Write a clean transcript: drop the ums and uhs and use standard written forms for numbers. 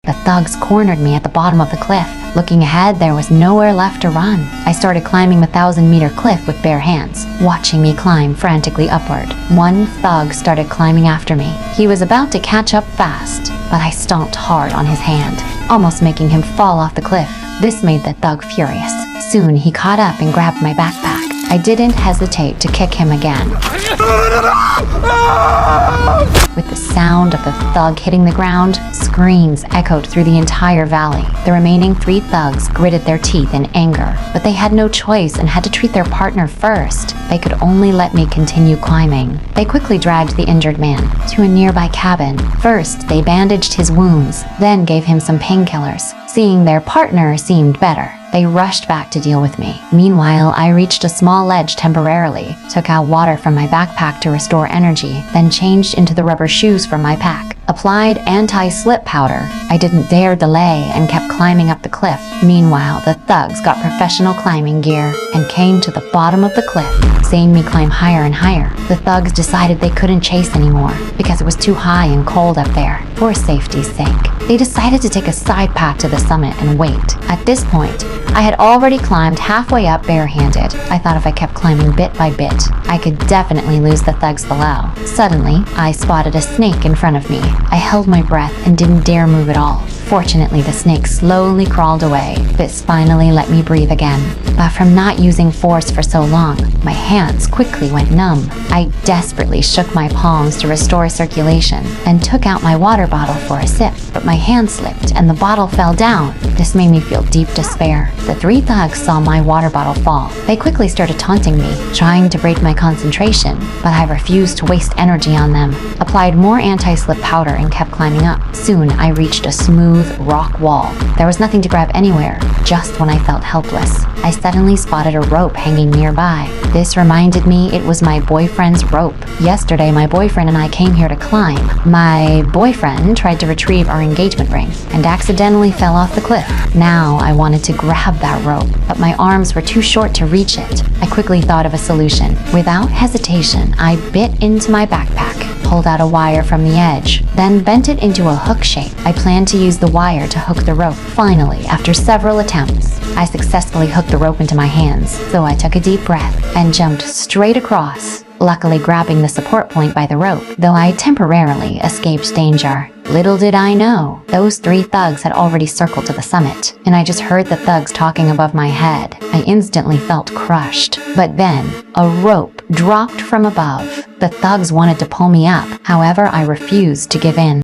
The thugs cornered me at the bottom of the cliff. Looking ahead, there was nowhere left to run. I started climbing the 1,000-meter cliff with bare hands, watching me climb frantically upward. One thug started climbing after me. He was about to catch up fast, but I stomped hard on his hand, almost making him fall off the cliff. This made the thug furious. Soon he caught up and grabbed my backpack. I didn't hesitate to kick him again. With the sound of the thug hitting the ground, screams echoed through the entire valley. The remaining 3 thugs gritted their teeth in anger, but they had no choice and had to treat their partner first. They could only let me continue climbing. They quickly dragged the injured man to a nearby cabin. First, they bandaged his wounds, then gave him some painkillers. Seeing their partner seemed better, they rushed back to deal with me. Meanwhile, I reached a small ledge temporarily, took out water from my backpack to restore energy, then changed into the rubber shoes from my pack. Applied anti-slip powder. I didn't dare delay and kept climbing up the cliff. Meanwhile, the thugs got professional climbing gear and came to the bottom of the cliff. Seeing me climb higher and higher, the thugs decided they couldn't chase anymore because it was too high and cold up there. For safety's sake, they decided to take a side path to the summit and wait. At this point, I had already climbed halfway up barehanded. I thought if I kept climbing bit by bit, I could definitely lose the thugs below. Suddenly, I spotted a snake in front of me. I held my breath and didn't dare move at all. Fortunately, the snake slowly crawled away. This finally let me breathe again. But from not using force for so long, my hands quickly went numb. I desperately shook my palms to restore circulation and took out my water bottle for a sip, but my hand slipped and the bottle fell down. This made me feel deep despair. The 3 thugs saw my water bottle fall. They quickly started taunting me, trying to break my concentration, but I refused to waste energy on them. Applied more anti-slip powder and kept climbing up. Soon, I reached a smooth rock wall. There was nothing to grab anywhere. Just when I felt helpless, I suddenly spotted a rope hanging nearby. This reminded me it was my boyfriend's rope. Yesterday, my boyfriend and I came here to climb. My boyfriend tried to retrieve our engagement ring and accidentally fell off the cliff. Now I wanted to grab that rope, but my arms were too short to reach it. I quickly thought of a solution. Without hesitation, I bit into my backpack, pulled out a wire from the edge, then bent it into a hook shape. I planned to use the wire to hook the rope. Finally, after several attempts, I successfully hooked the rope into my hands, so I took a deep breath and jumped straight across, luckily grabbing the support point by the rope, though I temporarily escaped danger. Little did I know, those 3 thugs had already circled to the summit, and I just heard the thugs talking above my head. I instantly felt crushed. But then, a rope dropped from above. The thugs wanted to pull me up. However, I refused to give in.